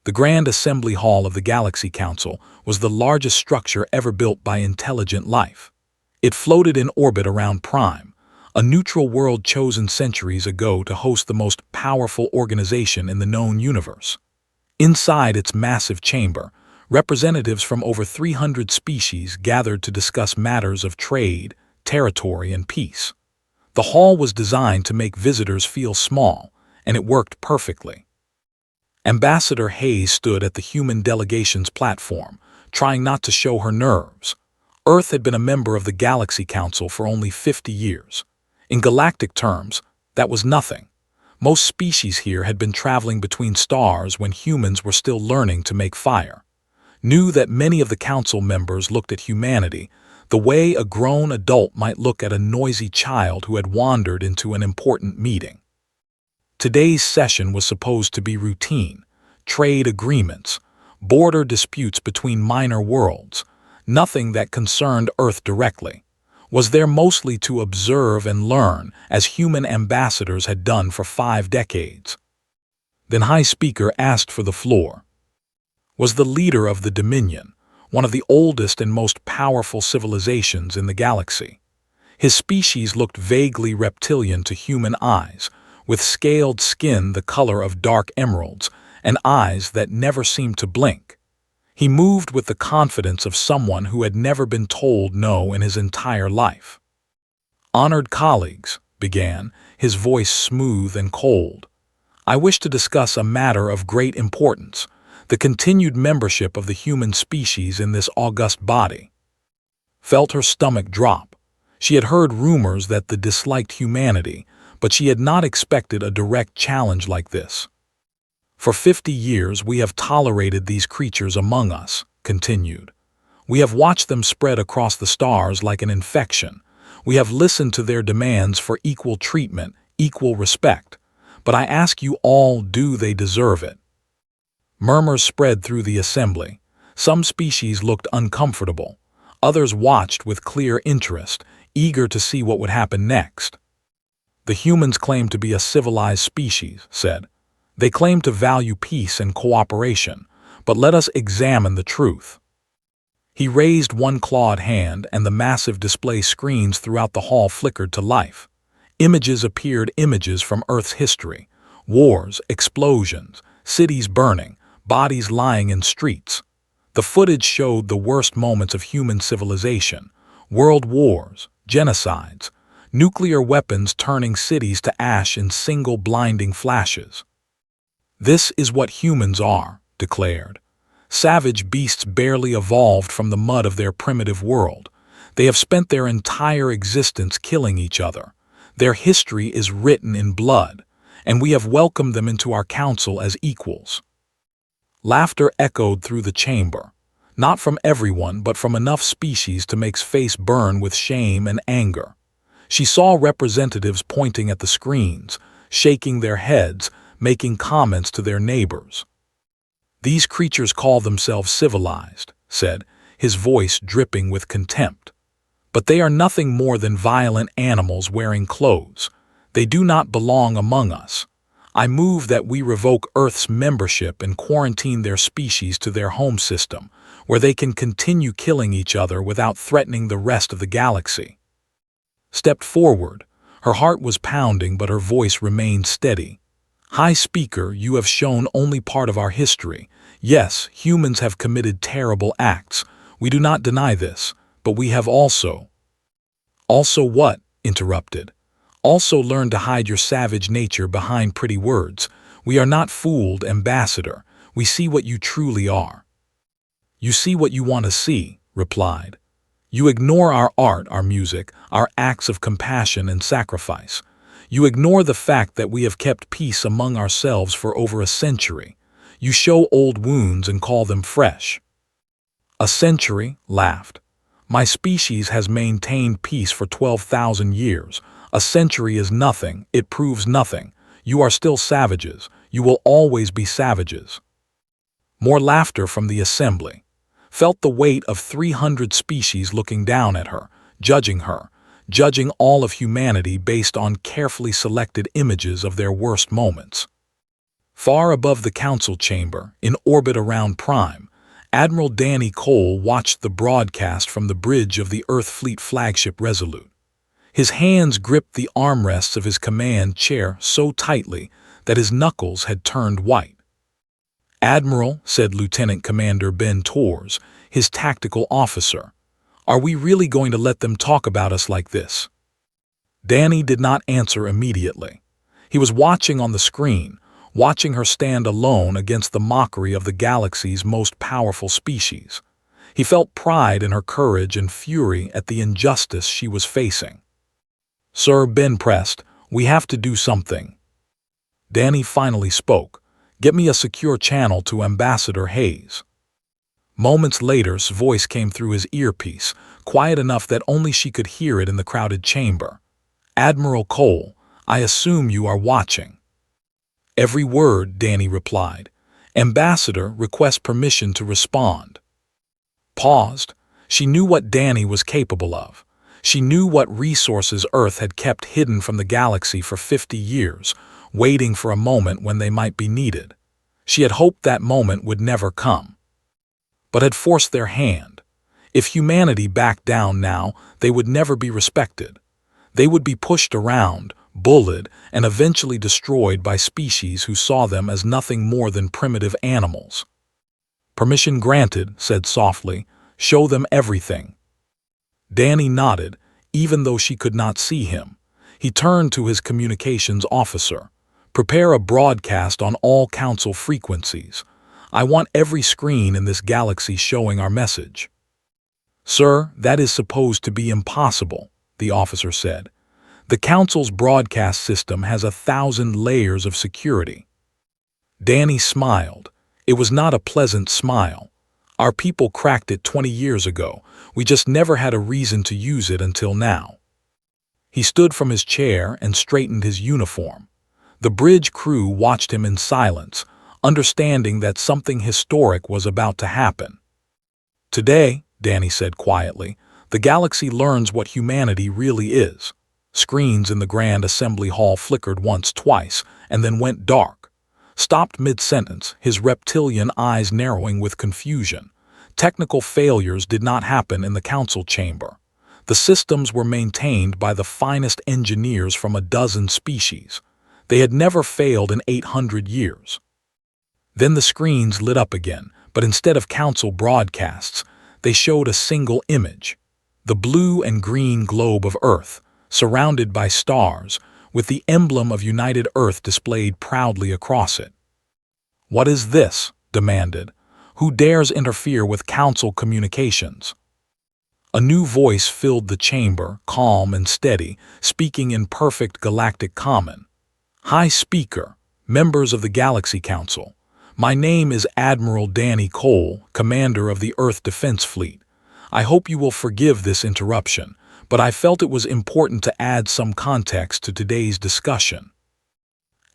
The Grand Assembly Hall of the Galaxy Council was the largest structure ever built by intelligent life. It floated in orbit around Prime, a neutral world chosen centuries ago to host the most powerful organization in the known universe. Inside its massive chamber, representatives from over 300 species gathered to discuss matters of trade, territory, and peace. The hall was designed to make visitors feel small, and it worked perfectly. Ambassador Hayes stood at the human delegation's platform, trying not to show her nerves. Earth had been a member of the Galaxy Council for only 50 years. In galactic terms, that was nothing. Most species here had been traveling between stars when humans were still learning to make fire. Knew that many of the council members looked at humanity the way a grown adult might look at a noisy child who had wandered into an important meeting. Today's session was supposed to be routine, trade agreements, border disputes between minor worlds, nothing that concerned Earth directly. Was there mostly to observe and learn as human ambassadors had done for 5 decades. Then High Speaker asked for the floor. Was the leader of the Dominion, one of the oldest and most powerful civilizations in the galaxy. His species looked vaguely reptilian to human eyes, with scaled skin the color of dark emeralds and eyes that never seemed to blink. He moved with the confidence of someone who had never been told no in his entire life. "Honored colleagues," began, his voice smooth and cold, "I wish to discuss a matter of great importance, the continued membership of the human species in this august body." Felt her stomach drop. She had heard rumors that the disliked humanity, but she had not expected a direct challenge like this. "For 50 years we have tolerated these creatures among us," continued. "We have watched them spread across the stars like an infection. We have listened to their demands for equal treatment, equal respect. But I ask you all, do they deserve it?" Murmurs spread through the assembly. Some species looked uncomfortable. Others watched with clear interest, eager to see what would happen next. "The humans claim to be a civilized species," said. "They claim to value peace and cooperation, but let us examine the truth." He raised one clawed hand and the massive display screens throughout the hall flickered to life. Images appeared, images from Earth's history. Wars, explosions, cities burning, bodies lying in streets. The footage showed the worst moments of human civilization: world wars, genocides, nuclear weapons turning cities to ash in single blinding flashes. "This is what humans are," declared. "Savage beasts barely evolved from the mud of their primitive world. They have spent their entire existence killing each other. Their history is written in blood, and we have welcomed them into our council as equals." Laughter echoed through the chamber, not from everyone but from enough species to make face burn with shame and anger. She saw representatives pointing at the screens, shaking their heads, making comments to their neighbors. "These creatures call themselves civilized," said, his voice dripping with contempt. "But they are nothing more than violent animals wearing clothes. They do not belong among us. I move that we revoke Earth's membership and quarantine their species to their home system, where they can continue killing each other without threatening the rest of the galaxy." Stepped forward. Her heart was pounding, but her voice remained steady. "High Speaker, you have shown only part of our history. Yes, humans have committed terrible acts. We do not deny this, but we have also—" "Also what?" interrupted. "Also learned to hide your savage nature behind pretty words. We are not fooled, Ambassador. We see what you truly are." "You see what you want to see," replied. "You ignore our art, our music, our acts of compassion and sacrifice. You ignore the fact that we have kept peace among ourselves for over a century. You show old wounds and call them fresh." "A century?" laughed. "My species has maintained peace for 12,000 years. A century is nothing, it proves nothing. You are still savages. You will always be savages." More laughter from the assembly. Felt the weight of 300 species looking down at her, judging all of humanity based on carefully selected images of their worst moments. Far above the council chamber, in orbit around Prime, Admiral Danny Cole watched the broadcast from the bridge of the Earth Fleet flagship Resolute. His hands gripped the armrests of his command chair so tightly that his knuckles had turned white. "Admiral," said Lieutenant Commander Ben Torres, his tactical officer, "are we really going to let them talk about us like this?" Danny did not answer immediately. He was watching on the screen, watching her stand alone against the mockery of the galaxy's most powerful species. He felt pride in her courage and fury at the injustice she was facing. "Sir," Ben pressed, "we have to do something." Danny finally spoke. "Get me a secure channel to Ambassador Hayes." Moments later, his voice came through his earpiece, quiet enough that only she could hear it in the crowded chamber. "Admiral Cole, I assume you are watching." "Every word," Danny replied. "Ambassador requests permission to respond." Paused. She knew what Danny was capable of. She knew what resources Earth had kept hidden from the galaxy for 50 years, waiting for a moment when they might be needed. She had hoped that moment would never come, but had forced their hand. If humanity backed down now, they would never be respected. They would be pushed around, bullied, and eventually destroyed by species who saw them as nothing more than primitive animals. "Permission granted," said softly. "Show them everything." Danny nodded, even though she could not see him. He turned to his communications officer. "Prepare a broadcast on all council frequencies. I want every screen in this galaxy showing our message." "Sir, that is supposed to be impossible," the officer said. "The council's broadcast system has 1,000 layers of security." Danny smiled. It was not a pleasant smile. "Our people cracked it 20 years ago. We just never had a reason to use it until now." He stood from his chair and straightened his uniform. The bridge crew watched him in silence, understanding that something historic was about to happen. "Today," Danny said quietly, "the galaxy learns what humanity really is." Screens in the Grand Assembly Hall flickered once, twice, and then went dark. Stopped mid-sentence, his reptilian eyes narrowing with confusion. Technical failures did not happen in the council chamber. The systems were maintained by the finest engineers from a dozen species. They had never failed in 800 years. Then the screens lit up again, but instead of council broadcasts, they showed a single image. The blue and green globe of Earth, surrounded by stars, with the emblem of United Earth displayed proudly across it. "What is this?" demanded. "Who dares interfere with council communications?" A new voice filled the chamber, calm and steady, speaking in perfect galactic common. "High Speaker, members of the Galaxy Council, my name is Admiral Danny Cole, Commander of the Earth Defense Fleet. I hope you will forgive this interruption, but I felt it was important to add some context to today's discussion."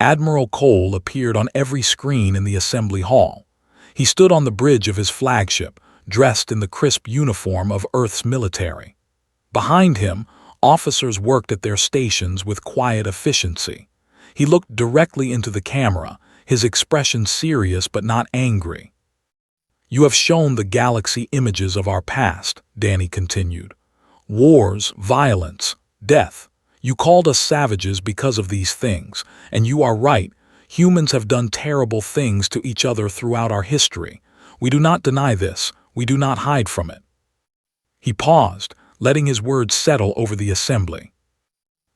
Admiral Cole appeared on every screen in the assembly hall. He stood on the bridge of his flagship, dressed in the crisp uniform of Earth's military. Behind him, officers worked at their stations with quiet efficiency. He looked directly into the camera, his expression serious but not angry. "You have shown the galaxy images of our past," Danny continued. "Wars, violence, death. You called us savages because of these things, and you are right. Humans have done terrible things to each other throughout our history. We do not deny this. We do not hide from it." He paused, letting his words settle over the assembly.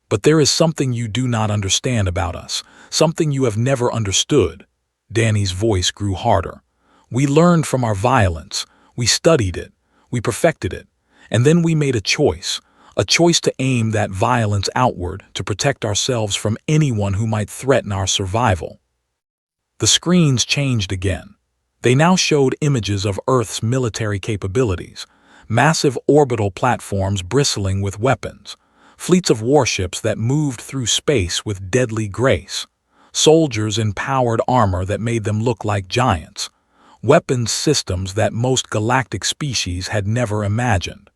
"But there is something you do not understand about us, something you have never understood." Danny's voice grew harder. "We learned from our violence. We studied it. We perfected it. And then we made a choice to aim that violence outward, to protect ourselves from anyone who might threaten our survival." The screens changed again. They now showed images of Earth's military capabilities, massive orbital platforms bristling with weapons, fleets of warships that moved through space with deadly grace, soldiers in powered armor that made them look like giants, weapons systems that most galactic species had never imagined.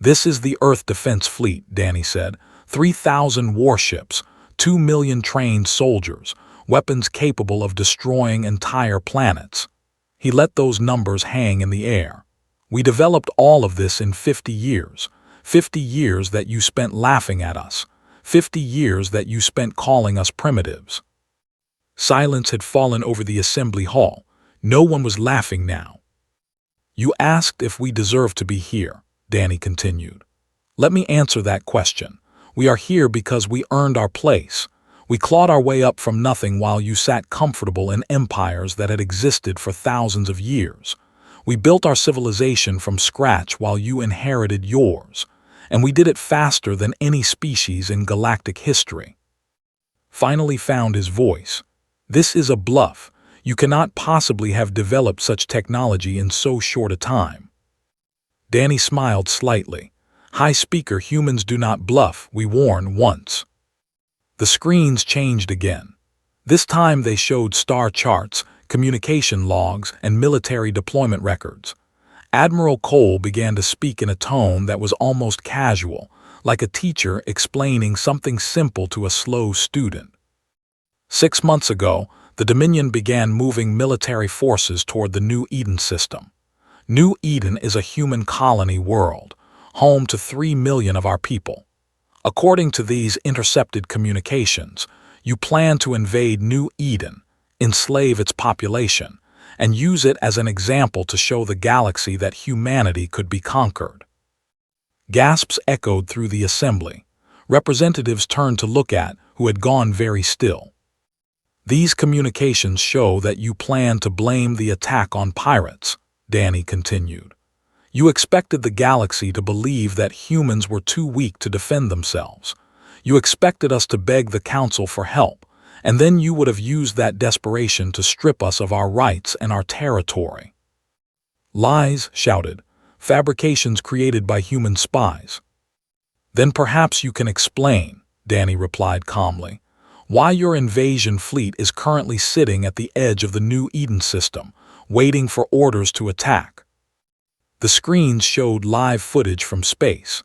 "This is the Earth Defense Fleet," Danny said. 3,000 warships, 2 million trained soldiers, weapons capable of destroying entire planets. He let those numbers hang in the air. We developed all of this in 50 years. 50 years that you spent laughing at us. 50 years that you spent calling us primitives. Silence had fallen over the assembly hall. No one was laughing now. You asked if we deserve to be here, Danny continued. Let me answer that question. We are here because we earned our place. We clawed our way up from nothing while you sat comfortable in empires that had existed for thousands of years. We built our civilization from scratch while you inherited yours, and we did it faster than any species in galactic history. Finally found his voice. This is a bluff. You cannot possibly have developed such technology in so short a time. Danny smiled slightly. High speaker, humans do not bluff, we warn once. The screens changed again. This time they showed star charts, communication logs, and military deployment records. Admiral Cole began to speak in a tone that was almost casual, like a teacher explaining something simple to a slow student. 6 months ago, the Dominion began moving military forces toward the New Eden system. New Eden is a human colony world, home to 3 million of our people. According to these intercepted communications, you plan to invade New Eden, enslave its population, and use it as an example to show the galaxy that humanity could be conquered. Gasps echoed through the assembly. Representatives turned to look at who had gone very still. These communications show that you plan to blame the attack on pirates, Danny continued. You expected the galaxy to believe that humans were too weak to defend themselves. You expected us to beg the Council for help, and then you would have used that desperation to strip us of our rights and our territory. Lies, shouted. Fabrications created by human spies. Then perhaps you can explain, Danny replied calmly, why your invasion fleet is currently sitting at the edge of the New Eden system, waiting for orders to attack. The screens showed live footage from space.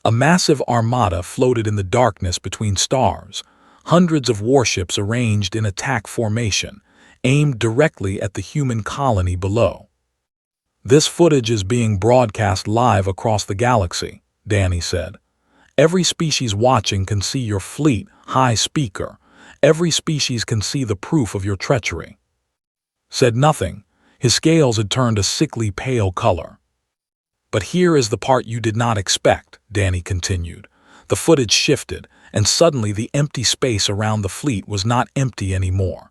A massive armada floated in the darkness between stars, hundreds of warships arranged in attack formation, aimed directly at the human colony below. This footage is being broadcast live across the galaxy, Danny said. Every species watching can see your fleet, high speaker. Every species can see the proof of your treachery. Said nothing. His scales had turned a sickly pale color. But here is the part you did not expect, Danny continued. The footage shifted, and suddenly the empty space around the fleet was not empty anymore.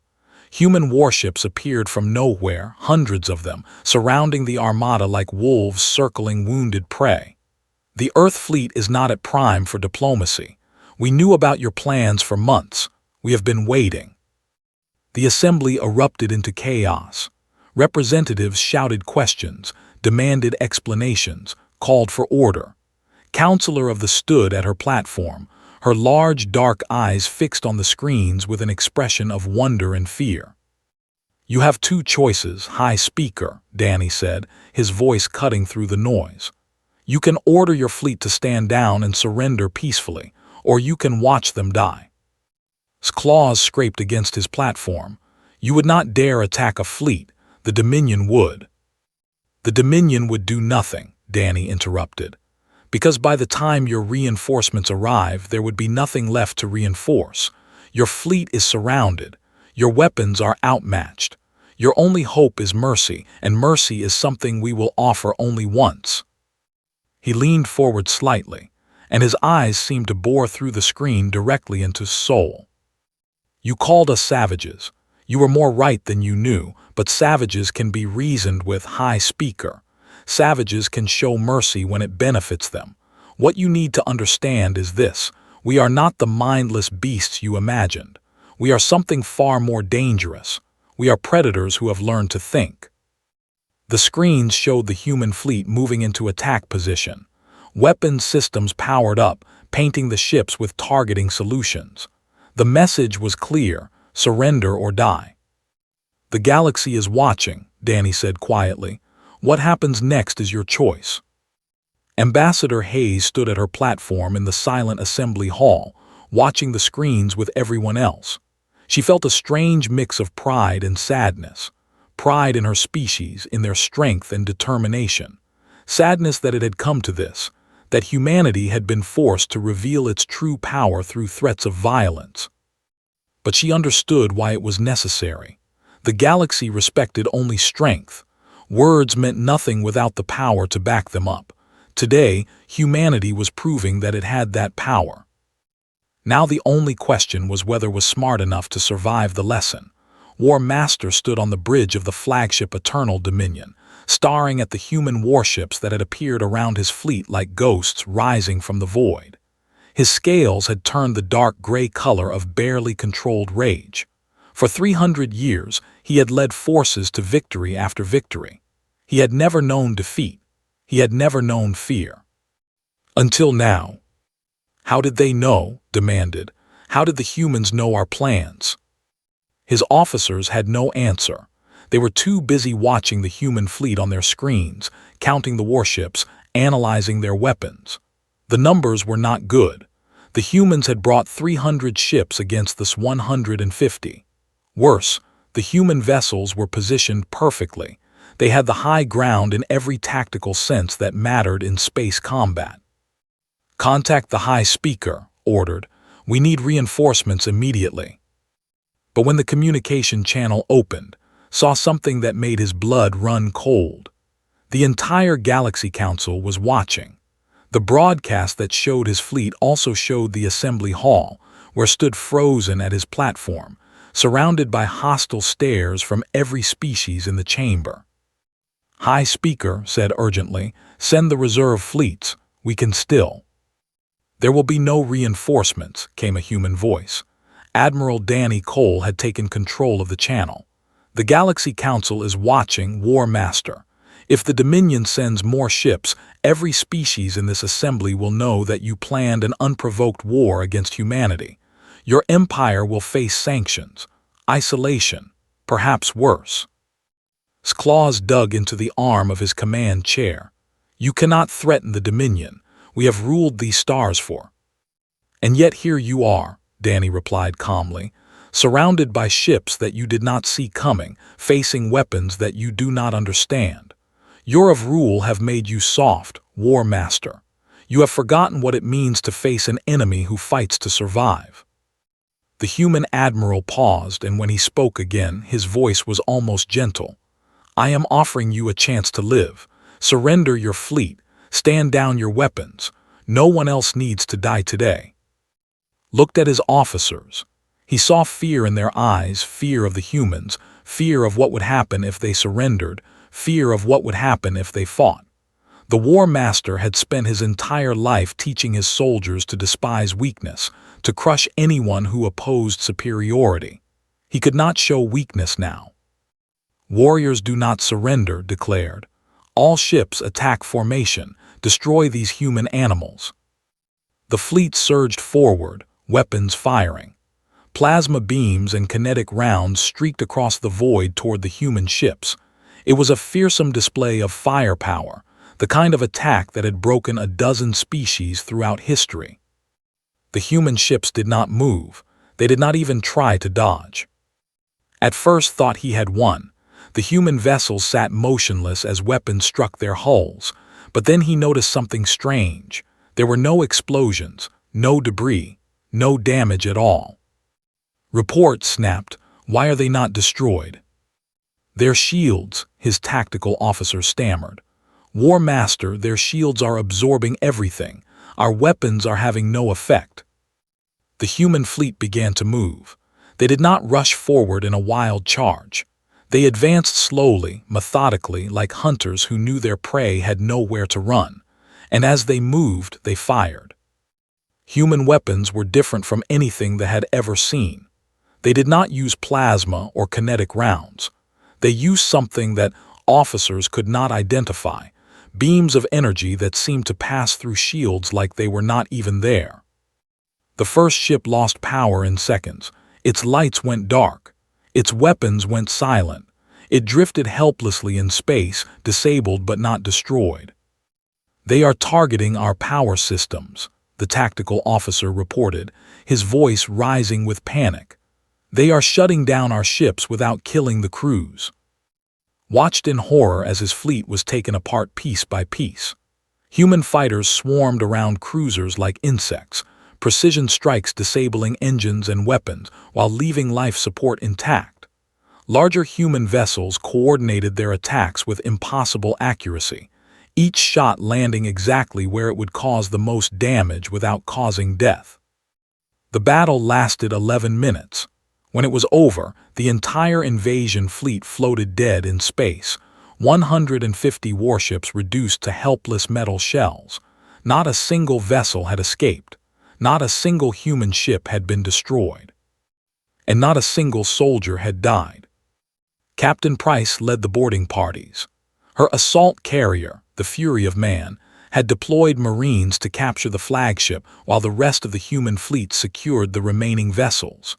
Human warships appeared from nowhere, hundreds of them, surrounding the armada like wolves circling wounded prey. The Earth fleet is not at prime for diplomacy. We knew about your plans for months. We have been waiting. The assembly erupted into chaos. Representatives shouted questions, demanded explanations, called for order. Counselor of the stood at her platform, her large dark eyes fixed on the screens with an expression of wonder and fear. You have two choices, High Speaker, Danny said, his voice cutting through the noise. You can order your fleet to stand down and surrender peacefully, or you can watch them die. His claws scraped against his platform. You would not dare attack a fleet. The Dominion would. The Dominion would do nothing, Danny interrupted, because by the time your reinforcements arrive, there would be nothing left to reinforce. Your fleet is surrounded. Your weapons are outmatched. Your only hope is mercy, and mercy is something we will offer only once. He leaned forward slightly, and his eyes seemed to bore through the screen directly into his soul. You called us savages. You were more right than you knew, but savages can be reasoned with, High Speaker. Savages can show mercy when it benefits them. What you need to understand is this: we are not the mindless beasts you imagined. We are something far more dangerous. We are predators who have learned to think. The screens showed the human fleet moving into attack position. Weapons systems powered up, painting the ships with targeting solutions. The message was clear: surrender or die. The galaxy is watching, Danny said quietly. What happens next is your choice. Ambassador Hayes stood at her platform in the silent assembly hall, watching the screens with everyone else. She felt a strange mix of pride and sadness. Pride in her species, in their strength and determination. Sadness that it had come to this, that humanity had been forced to reveal its true power through threats of violence. But she understood why it was necessary. The galaxy respected only strength. Words meant nothing without the power to back them up. Today, humanity was proving that it had that power. Now the only question was whether it was smart enough to survive the lesson. War Master stood on the bridge of the flagship Eternal Dominion, staring at the human warships that had appeared around his fleet like ghosts rising from the void. His scales had turned the dark gray color of barely controlled rage. For 300 years, he had led forces to victory after victory. He had never known defeat. He had never known fear. Until now. How did they know? Demanded. How did the humans know our plans? His officers had no answer. They were too busy watching the human fleet on their screens, counting the warships, analyzing their weapons. The numbers were not good. The humans had brought 300 ships against this 150. Worse, the human vessels were positioned perfectly. They had the high ground in every tactical sense that mattered in space combat. "Contact the High Speaker," ordered. "We need reinforcements immediately." But when the communication channel opened, saw something that made his blood run cold. The entire Galaxy Council was watching. The broadcast that showed his fleet also showed the assembly hall, where stood frozen at his platform, surrounded by hostile stares from every species in the chamber. "High Speaker," said urgently, "send the reserve fleets. We can still." "There will be no reinforcements," came a human voice. Admiral Danny Cole had taken control of the channel. "The Galaxy Council is watching, War Master. If the Dominion sends more ships, every species in this assembly will know that you planned an unprovoked war against humanity. Your empire will face sanctions, isolation, perhaps worse." His claws dug into the arm of his command chair. "You cannot threaten the Dominion. We have ruled these stars for." "And yet here you are," Danny replied calmly, "surrounded by ships that you did not see coming, facing weapons that you do not understand. Your of rule have made you soft, War Master. You have forgotten what it means to face an enemy who fights to survive." The human admiral paused, and when he spoke again, his voice was almost gentle. "I am offering you a chance to live. Surrender your fleet. Stand down your weapons. No one else needs to die today." Looked at his officers. He saw fear in their eyes, fear of the humans, fear of what would happen if they surrendered, fear of what would happen if they fought. The War Master had spent his entire life teaching his soldiers to despise weakness, to crush anyone who opposed superiority. He could not show weakness now. "Warriors do not surrender," declared. "All ships attack formation, destroy these human animals." The fleet surged forward, weapons firing. Plasma beams and kinetic rounds streaked across the void toward the human ships. It was a fearsome display of firepower, the kind of attack that had broken a dozen species throughout history. The human ships did not move. They did not even try to dodge. At first thought he had won. The human vessels sat motionless as weapons struck their hulls, but then he noticed something strange. There were no explosions, no debris, no damage at all. "Report," snapped. "Why are they not destroyed?" "Their shields," his tactical officer stammered. "War Master, their shields are absorbing everything. Our weapons are having no effect." The human fleet began to move. They did not rush forward in a wild charge. They advanced slowly, methodically, like hunters who knew their prey had nowhere to run. And as they moved, they fired. Human weapons were different from anything they had ever seen. They did not use plasma or kinetic rounds. They used something that officers could not identify, beams of energy that seemed to pass through shields like they were not even there. The first ship lost power in seconds. Its lights went dark. Its weapons went silent. It drifted helplessly in space, disabled but not destroyed. "They are targeting our power systems," the tactical officer reported, his voice rising with panic. They are shutting down our ships without killing the crews. Watched in horror as his fleet was taken apart piece by piece. Human fighters swarmed around cruisers like insects, precision strikes disabling engines and weapons while leaving life support intact. Larger human vessels coordinated their attacks with impossible accuracy, each shot landing exactly where it would cause the most damage without causing death. The battle lasted 11 minutes. When it was over, the entire invasion fleet floated dead in space, 150 warships reduced to helpless metal shells. Not a single vessel had escaped. Not a single human ship had been destroyed. And not a single soldier had died. Captain Price led the boarding parties. Her assault carrier, the Fury of Man, had deployed Marines to capture the flagship while the rest of the human fleet secured the remaining vessels.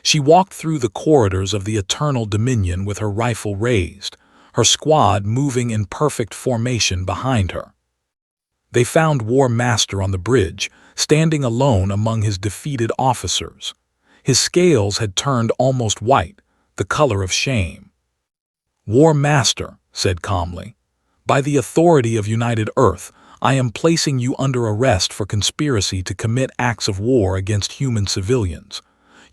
She walked through the corridors of the Eternal Dominion with her rifle raised, her squad moving in perfect formation behind her. They found War Master on the bridge, standing alone among his defeated officers. His scales had turned almost white, the color of shame. "War Master," said calmly, "by the authority of United Earth, I am placing you under arrest for conspiracy to commit acts of war against human civilians.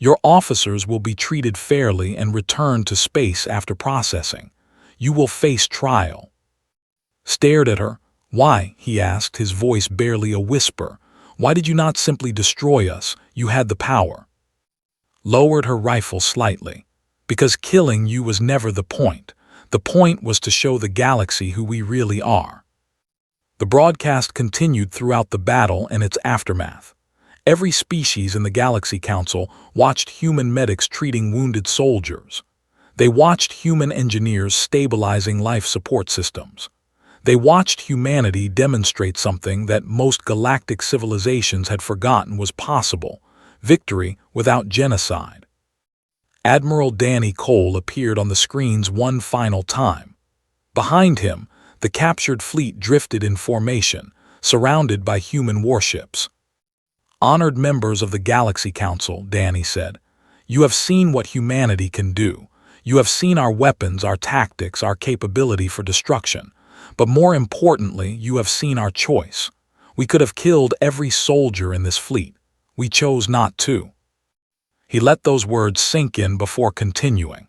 Your officers will be treated fairly and returned to space after processing. You will face trial." Stared at her. "Why?" he asked, his voice barely a whisper. "Why did you not simply destroy us? You had the power." Lowered her rifle slightly. "Because killing you was never the point. The point was to show the galaxy who we really are." The broadcast continued throughout the battle and its aftermath. Every species in the Galaxy Council watched human medics treating wounded soldiers. They watched human engineers stabilizing life support systems. They watched humanity demonstrate something that most galactic civilizations had forgotten was possible: victory without genocide. Admiral Danny Cole appeared on the screens one final time. Behind him, the captured fleet drifted in formation, surrounded by human warships. "Honored members of the Galaxy Council," Danny said, "you have seen what humanity can do. You have seen our weapons, our tactics, our capability for destruction. But more importantly, you have seen our choice. We could have killed every soldier in this fleet. We chose not to." He let those words sink in before continuing.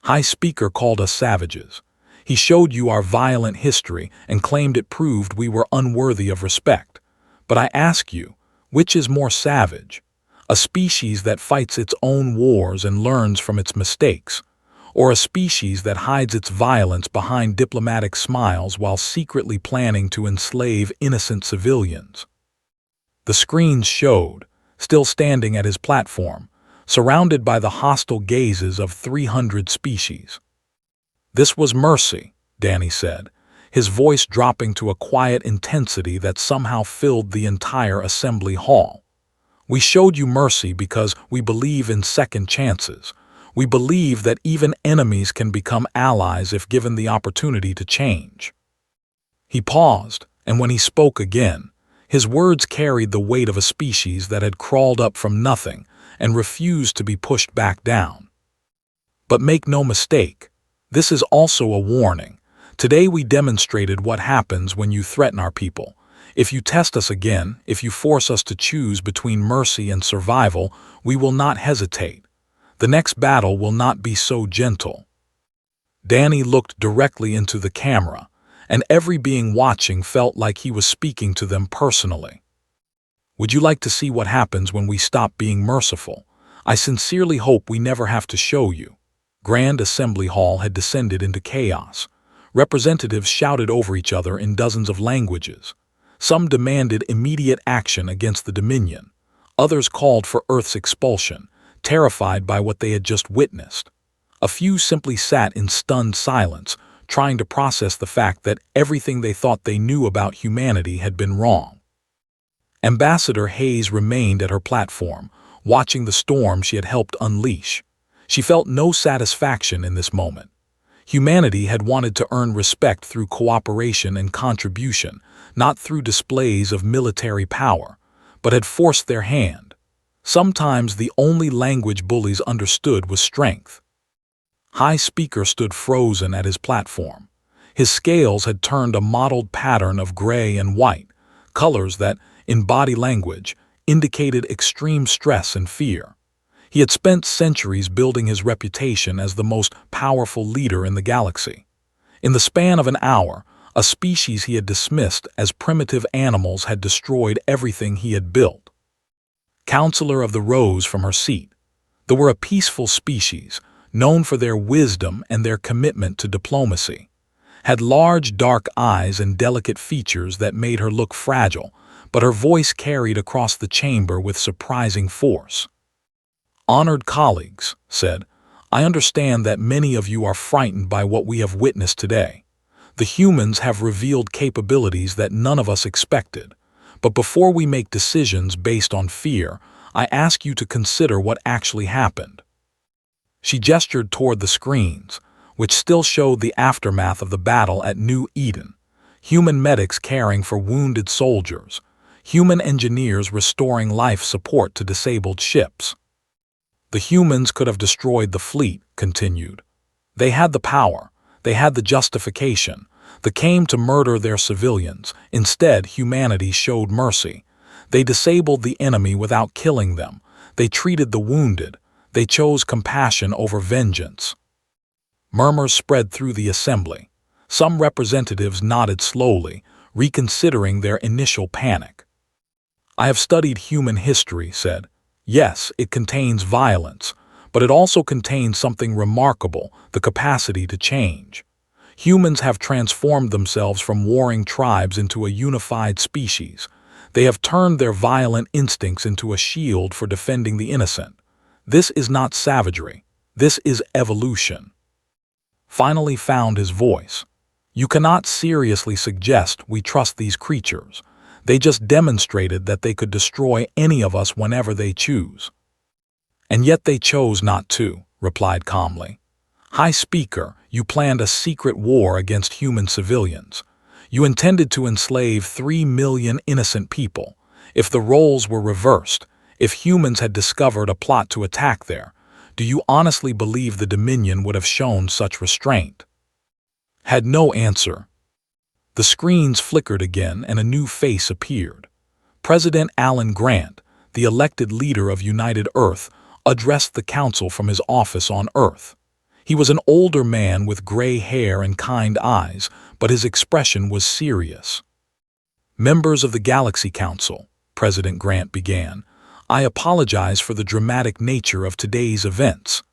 "High Speaker called us savages. He showed you our violent history and claimed it proved we were unworthy of respect. But I ask you, which is more savage? A species that fights its own wars and learns from its mistakes, or a species that hides its violence behind diplomatic smiles while secretly planning to enslave innocent civilians?" The screens showed, still standing at his platform, surrounded by the hostile gazes of 300 species. "This was mercy," Danny said, his voice dropping to a quiet intensity that somehow filled the entire assembly hall. "We showed you mercy because we believe in second chances. We believe that even enemies can become allies if given the opportunity to change." He paused, and when he spoke again, his words carried the weight of a species that had crawled up from nothing and refused to be pushed back down. "But make no mistake, this is also a warning. Today we demonstrated what happens when you threaten our people. If you test us again, if you force us to choose between mercy and survival, we will not hesitate. The next battle will not be so gentle." Danny looked directly into the camera, and every being watching felt like he was speaking to them personally. "Would you like to see what happens when we stop being merciful? I sincerely hope we never have to show you." Grand Assembly Hall had descended into chaos. Representatives shouted over each other in dozens of languages. Some demanded immediate action against the Dominion. Others called for Earth's expulsion, terrified by what they had just witnessed. A few simply sat in stunned silence, trying to process the fact that everything they thought they knew about humanity had been wrong. Ambassador Hayes remained at her platform, watching the storm she had helped unleash. She felt no satisfaction in this moment. Humanity had wanted to earn respect through cooperation and contribution, not through displays of military power, but had forced their hand. Sometimes the only language bullies understood was strength. High Speaker stood frozen at his platform. His scales had turned a mottled pattern of gray and white, colors that, in body language, indicated extreme stress and fear. He had spent centuries building his reputation as the most powerful leader in the galaxy. In the span of an hour, a species he had dismissed as primitive animals had destroyed everything he had built. Counselor of the rose from her seat. They were a peaceful species, known for their wisdom and their commitment to diplomacy. Had large dark eyes and delicate features that made her look fragile, but her voice carried across the chamber with surprising force. Honored colleagues, said, I understand that many of you are frightened by what we have witnessed today. The humans have revealed capabilities that none of us expected. But before we make decisions based on fear, I ask you to consider what actually happened. She gestured toward the screens, which still showed the aftermath of the battle at New Eden. Human medics caring for wounded soldiers. Human engineers restoring life support to disabled ships. The humans could have destroyed the fleet, continued. They had the power. They had the justification. They came to murder their civilians. Instead, humanity showed mercy. They disabled the enemy without killing them. They treated the wounded. They chose compassion over vengeance. Murmurs spread through the assembly. Some representatives nodded slowly, reconsidering their initial panic. I have studied human history, said. Yes, it contains violence, but it also contains something remarkable, the capacity to change. Humans have transformed themselves from warring tribes into a unified species. They have turned their violent instincts into a shield for defending the innocent. This is not savagery. This is evolution. Finally found his voice. You cannot seriously suggest we trust these creatures. They just demonstrated that they could destroy any of us whenever they choose. And yet they chose not to, replied calmly. High Speaker, you planned a secret war against human civilians. You intended to enslave 3 million innocent people. If the roles were reversed, if humans had discovered a plot to attack there, do you honestly believe the Dominion would have shown such restraint? Had no answer. The screens flickered again and a new face appeared. President Alan Grant, the elected leader of United Earth, addressed the council from his office on Earth. He was an older man with gray hair and kind eyes, but his expression was serious. Members of the Galaxy Council, President Grant began, I apologize for the dramatic nature of today's events.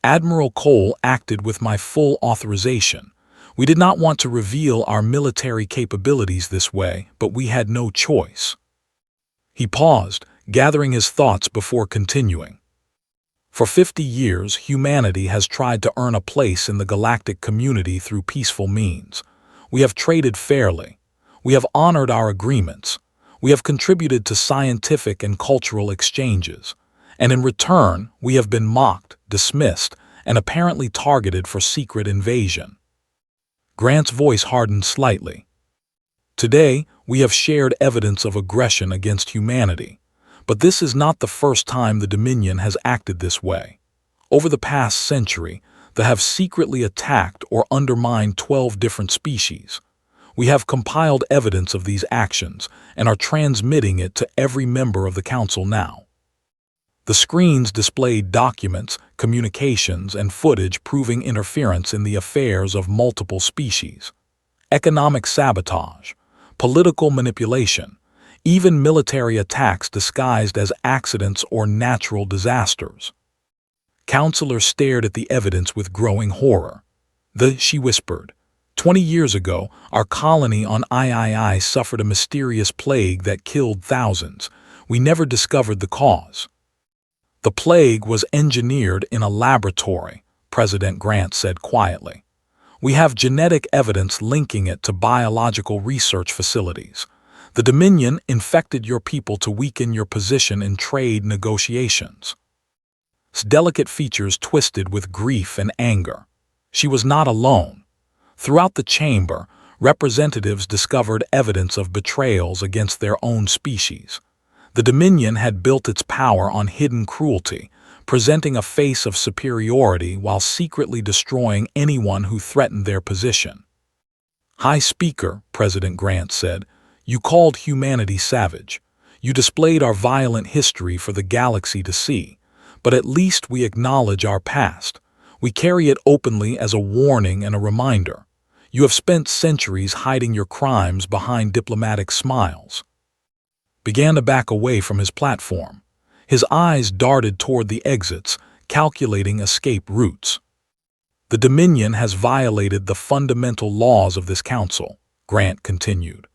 Admiral Cole acted with my full authorization. We did not want to reveal our military capabilities this way, but we had no choice. He paused, gathering his thoughts before continuing. For 50 years, humanity has tried to earn a place in the galactic community through peaceful means. We have traded fairly. We have honored our agreements. We have contributed to scientific and cultural exchanges. And in return, we have been mocked, dismissed, and apparently targeted for secret invasion. Grant's voice hardened slightly. Today, we have shared evidence of aggression against humanity. But this is not the first time the Dominion has acted this way. Over the past century, they have secretly attacked or undermined 12 different species. We have compiled evidence of these actions and are transmitting it to every member of the Council now. The screens displayed documents, communications, and footage proving interference in the affairs of multiple species. Economic sabotage, political manipulation, even military attacks disguised as accidents or natural disasters. Counselor stared at the evidence with growing horror. She whispered, 20 years ago, our colony on III suffered a mysterious plague that killed thousands. We never discovered the cause. The plague was engineered in a laboratory, President Grant said quietly. We have genetic evidence linking it to biological research facilities. The Dominion infected your people to weaken your position in trade negotiations. Delicate features twisted with grief and anger. She was not alone. Throughout the chamber, representatives discovered evidence of betrayals against their own species. The Dominion had built its power on hidden cruelty, presenting a face of superiority while secretly destroying anyone who threatened their position. "High Speaker," President Grant said, "you called humanity savage. You displayed our violent history for the galaxy to see, but at least we acknowledge our past. We carry it openly as a warning and a reminder. You have spent centuries hiding your crimes behind diplomatic smiles." Began to back away from his platform. His eyes darted toward the exits, calculating escape routes. "The Dominion has violated the fundamental laws of this council," Grant continued.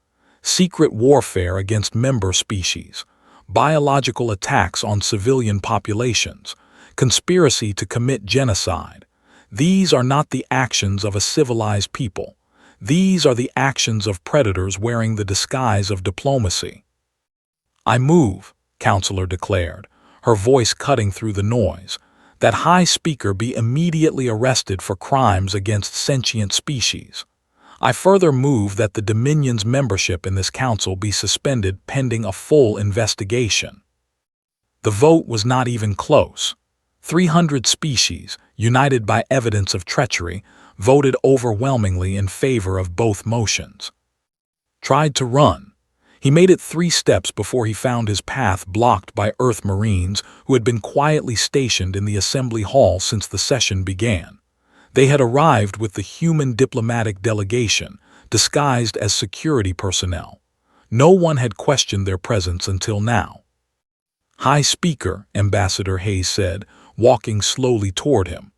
"Secret warfare against member species, biological attacks on civilian populations, conspiracy to commit genocide. These are not the actions of a civilized people. These are the actions of predators wearing the disguise of diplomacy." "I move," Counselor declared, her voice cutting through the noise, "that High Speaker be immediately arrested for crimes against sentient species. I further move that the Dominion's membership in this council be suspended pending a full investigation." The vote was not even close. 300 species, united by evidence of treachery, voted overwhelmingly in favor of both motions. Tried to run. He made it 3 steps before he found his path blocked by Earth Marines who had been quietly stationed in the assembly hall since the session began. They had arrived with the human diplomatic delegation, disguised as security personnel. No one had questioned their presence until now. "High Speaker," Ambassador Hayes said, walking slowly toward him.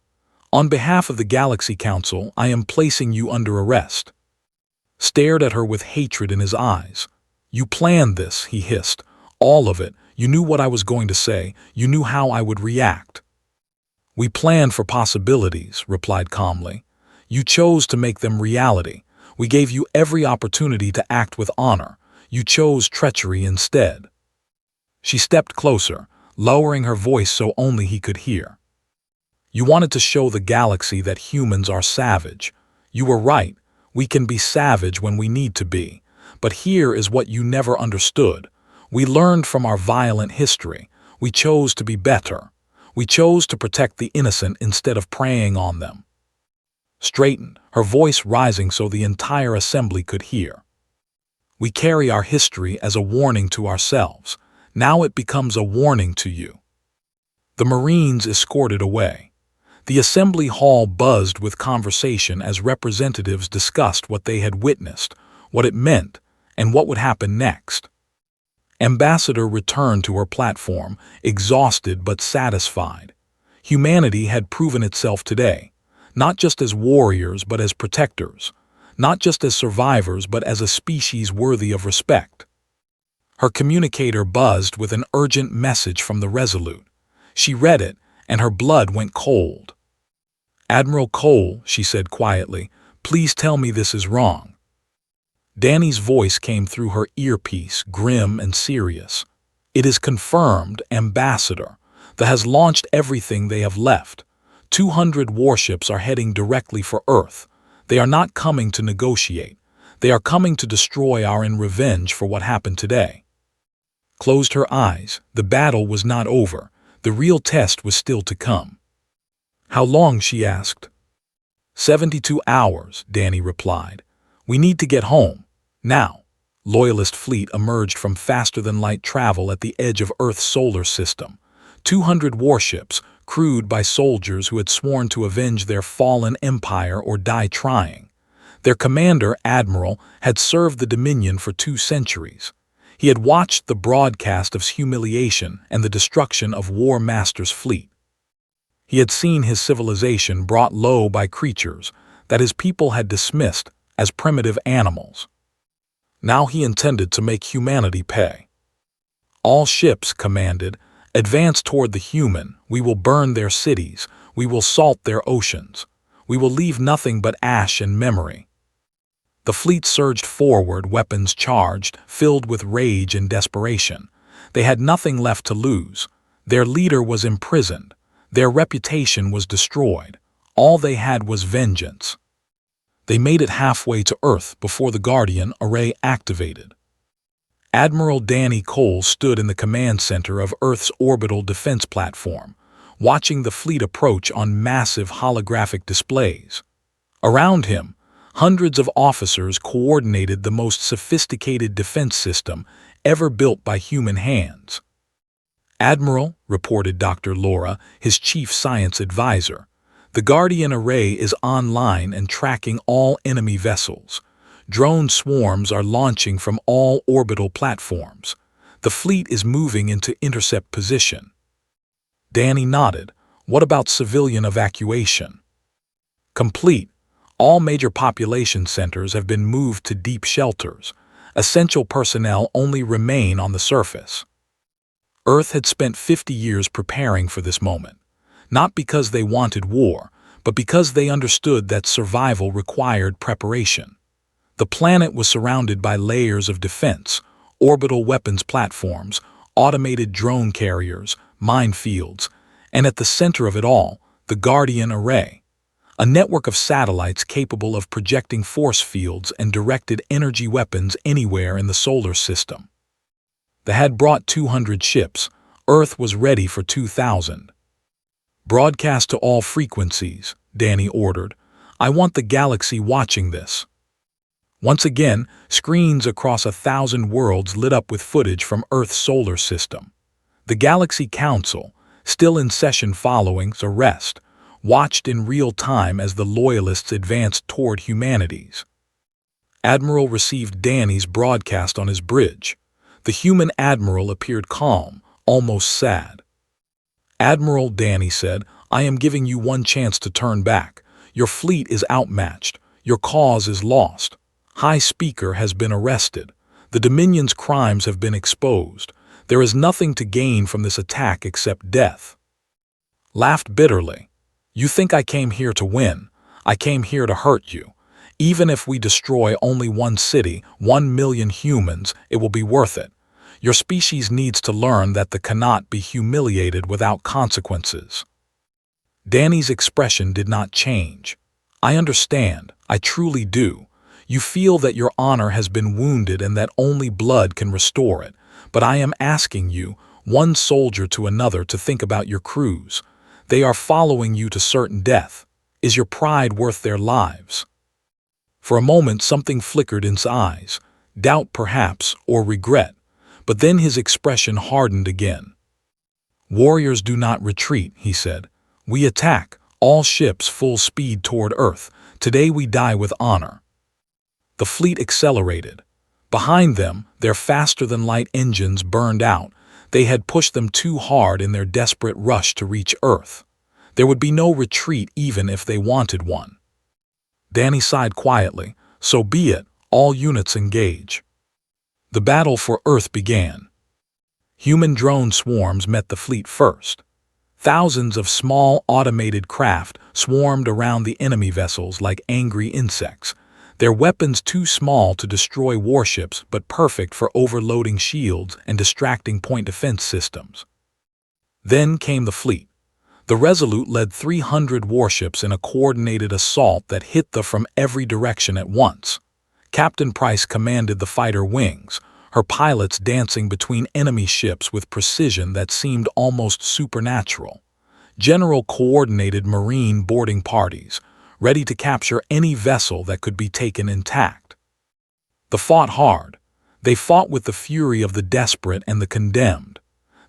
"On behalf of the Galaxy Council, I am placing you under arrest." Stared at her with hatred in his eyes. "You planned this," he hissed. "All of it. You knew what I was going to say. You knew how I would react." "We planned for possibilities," replied calmly. "You chose to make them reality. We gave you every opportunity to act with honor. You chose treachery instead." She stepped closer, lowering her voice so only he could hear. "You wanted to show the galaxy that humans are savage. You were right. We can be savage when we need to be. But here is what you never understood. We learned from our violent history. We chose to be better. We chose to protect the innocent instead of preying on them." Straightened, her voice rising so the entire assembly could hear. "We carry our history as a warning to ourselves. Now it becomes a warning to you." The Marines escorted away. The assembly hall buzzed with conversation as representatives discussed what they had witnessed, what it meant, and what would happen next. Ambassador returned to her platform, exhausted but satisfied. Humanity had proven itself today, not just as warriors but as protectors, not just as survivors but as a species worthy of respect. Her communicator buzzed with an urgent message from the Resolute. She read it, and her blood went cold. "Admiral Cole," she said quietly, "please tell me this is wrong." Danny's voice came through her earpiece, grim and serious. "It is confirmed, Ambassador. That has launched everything they have left. 200 warships are heading directly for Earth. They are not coming to negotiate. They are coming to destroy our in revenge for what happened today." Closed her eyes. The battle was not over. The real test was still to come. "How long?" she asked. 72 hours, Danny replied. "We need to get home. Now." Loyalist fleet emerged from faster-than-light travel at the edge of Earth's solar system. 200 warships, crewed by soldiers who had sworn to avenge their fallen empire or die trying. Their commander, Admiral, had served the Dominion for 2 centuries. He had watched the broadcast of humiliation and the destruction of War Master's fleet. He had seen his civilization brought low by creatures that his people had dismissed as primitive animals. Now he intended to make humanity pay. "All ships," commanded, "advance toward the human. We will burn their cities. We will salt their oceans. We will leave nothing but ash and memory." The fleet surged forward, weapons charged, filled with rage and desperation. They had nothing left to lose. Their leader was imprisoned. Their reputation was destroyed. All they had was vengeance. They made it halfway to Earth before the Guardian array activated. Admiral Danny Cole stood in the command center of Earth's orbital defense platform, watching the fleet approach on massive holographic displays. Around him, hundreds of officers coordinated the most sophisticated defense system ever built by human hands. "Admiral," reported Dr. Laura, his chief science advisor, "the Guardian Array is online and tracking all enemy vessels. Drone swarms are launching from all orbital platforms. The fleet is moving into intercept position." Danny nodded. "What about civilian evacuation?" "Complete. All major population centers have been moved to deep shelters. Essential personnel only remain on the surface." Earth had spent 50 years preparing for this moment, not because they wanted war, but because they understood that survival required preparation. The planet was surrounded by layers of defense, orbital weapons platforms, automated drone carriers, minefields, and at the center of it all, the Guardian Array, a network of satellites capable of projecting force fields and directed energy weapons anywhere in the solar system. They had brought 200 ships. Earth was ready for 2,000. "Broadcast to all frequencies," Danny ordered. "I want the galaxy watching this." Once again, screens across 1,000 worlds lit up with footage from Earth's solar system. The Galaxy Council, still in session following the arrest, watched in real time as the Loyalists advanced toward humanities. Admiral received Danny's broadcast on his bridge. The human admiral appeared calm, almost sad. "Admiral," Danny said, "I am giving you one chance to turn back. Your fleet is outmatched. Your cause is lost. High Speaker has been arrested. The Dominion's crimes have been exposed. There is nothing to gain from this attack except death." Laughed bitterly. "You think I came here to win? I came here to hurt you. Even if we destroy only one city, 1 million humans, it will be worth it. Your species needs to learn that they cannot be humiliated without consequences." Danny's expression did not change. "I understand. I truly do. You feel that your honor has been wounded and that only blood can restore it. But I am asking you, one soldier to another, to think about your crews. They are following you to certain death. Is your pride worth their lives?" For a moment something flickered in his eyes, doubt perhaps, or regret, but then his expression hardened again. "Warriors do not retreat," he said. "We attack, all ships full speed toward Earth. Today we die with honor." The fleet accelerated. Behind them, their faster-than-light engines burned out. They had pushed them too hard in their desperate rush to reach Earth. There would be no retreat even if they wanted one. Danny sighed quietly. "So be it. All units engage." The battle for Earth began. Human drone swarms met the fleet first. Thousands of small automated craft swarmed around the enemy vessels like angry insects, their weapons too small to destroy warships but perfect for overloading shields and distracting point defense systems. Then came the fleet. The Resolute led 300 warships in a coordinated assault that hit them from every direction at once. Captain Price commanded the fighter wings, her pilots dancing between enemy ships with precision that seemed almost supernatural. General coordinated marine boarding parties, ready to capture any vessel that could be taken intact. They fought hard. They fought with the fury of the desperate and the condemned.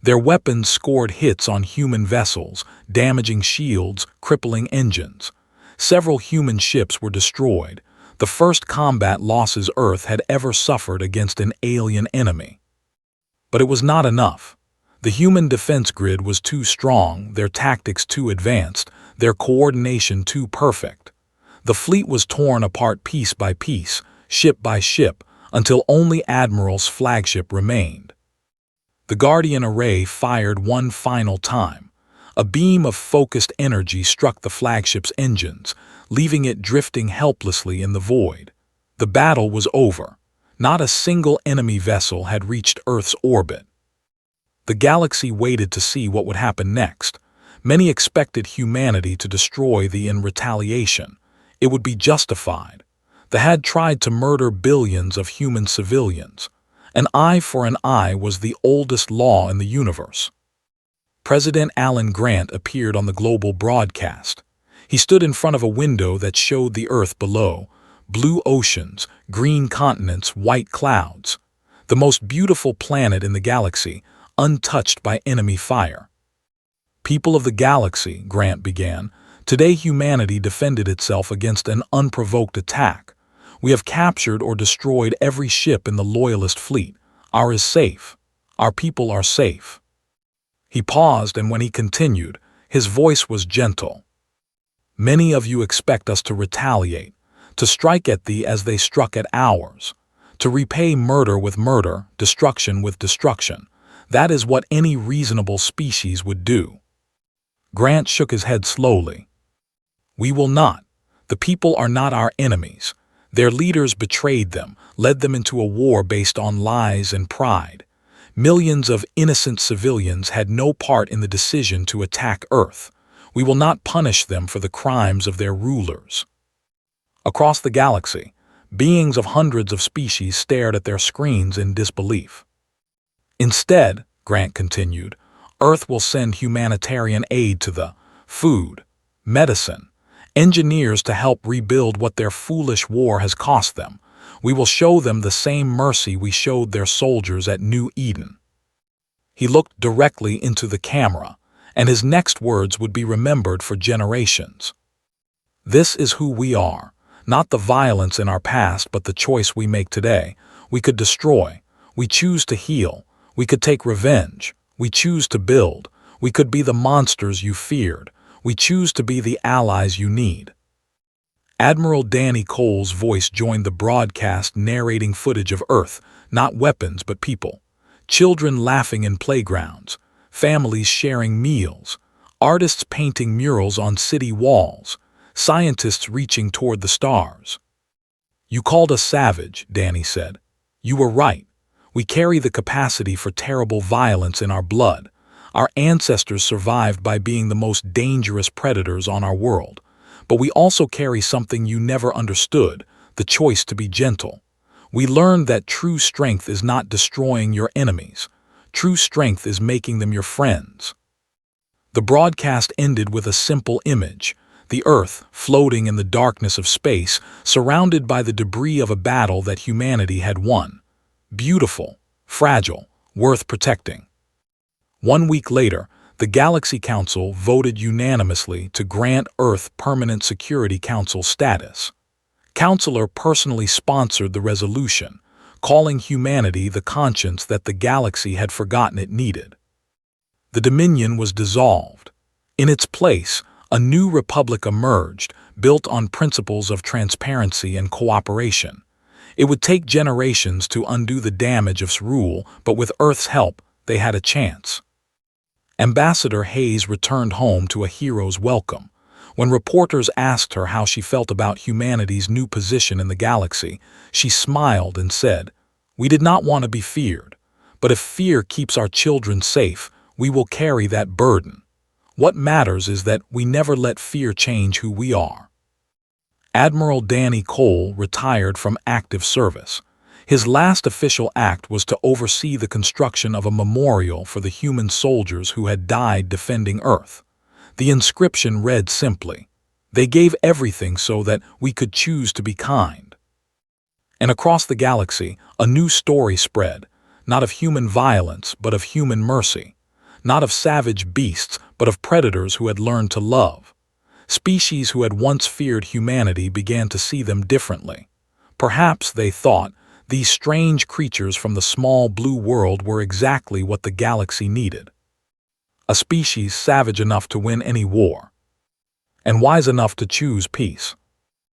Their weapons scored hits on human vessels, damaging shields, crippling engines. Several human ships were destroyed, the first combat losses Earth had ever suffered against an alien enemy. But it was not enough. The human defense grid was too strong, their tactics too advanced, their coordination too perfect. The fleet was torn apart piece by piece, ship by ship, until only Admiral's flagship remained. The Guardian Array fired one final time. A beam of focused energy struck the flagship's engines, leaving it drifting helplessly in the void. The battle was over. Not a single enemy vessel had reached Earth's orbit. The galaxy waited to see what would happen next. Many expected humanity to destroy them in retaliation. It would be justified. They had tried to murder billions of human civilians. An eye for an eye was the oldest law in the universe. President Alan Grant appeared on the global broadcast. He stood in front of a window that showed the Earth below, blue oceans, green continents, white clouds, the most beautiful planet in the galaxy, untouched by enemy fire. People of the galaxy, Grant began, today humanity defended itself against an unprovoked attack. We have captured or destroyed every ship in the Loyalist fleet. Ours is safe. Our people are safe. He paused, and when he continued, his voice was gentle. Many of you expect us to retaliate, to strike at thee as they struck at ours, to repay murder with murder, destruction with destruction. That is what any reasonable species would do. Grant shook his head slowly. We will not. The people are not our enemies. Their leaders betrayed them, led them into a war based on lies and pride. Millions of innocent civilians had no part in the decision to attack Earth. We will not punish them for the crimes of their rulers. Across the galaxy, beings of hundreds of species stared at their screens in disbelief. Instead, Grant continued, Earth will send humanitarian aid to the food, medicine, engineers to help rebuild what their foolish war has cost them. We will show them the same mercy we showed their soldiers at New Eden. He looked directly into the camera, and his next words would be remembered for generations. This is who we are, not the violence in our past, but the choice we make today. We could destroy. We choose to heal. We could take revenge. We choose to build. We could be the monsters you feared. We choose to be the allies you need. Admiral Danny Cole's voice joined the broadcast, narrating footage of Earth, not weapons but people. Children laughing in playgrounds, families sharing meals, artists painting murals on city walls, scientists reaching toward the stars. You called us savage, Danny said. You were right. We carry the capacity for terrible violence in our blood. Our ancestors survived by being the most dangerous predators on our world. But we also carry something you never understood, the choice to be gentle. We learned that true strength is not destroying your enemies. True strength is making them your friends. The broadcast ended with a simple image: the Earth floating in the darkness of space, surrounded by the debris of a battle that humanity had won. Beautiful, fragile, worth protecting. 1 week later, the Galaxy Council voted unanimously to grant Earth Permanent Security Council status. Counselor personally sponsored the resolution, calling humanity the conscience that the galaxy had forgotten it needed. The Dominion was dissolved. In its place, a new republic emerged, built on principles of transparency and cooperation. It would take generations to undo the damage of rule, but with Earth's help, they had a chance. Ambassador Hayes returned home to a hero's welcome. When reporters asked her how she felt about humanity's new position in the galaxy, she smiled and said, "We did not want to be feared, but if fear keeps our children safe, we will carry that burden. What matters is that we never let fear change who we are." Admiral Danny Cole retired from active service. His last official act was to oversee the construction of a memorial for the human soldiers who had died defending Earth. The inscription read simply, "They gave everything so that we could choose to be kind." And across the galaxy, a new story spread, not of human violence, but of human mercy. Not of savage beasts, but of predators who had learned to love. Species who had once feared humanity began to see them differently. Perhaps, they thought, these strange creatures from the small blue world were exactly what the galaxy needed. A species savage enough to win any war, and wise enough to choose peace.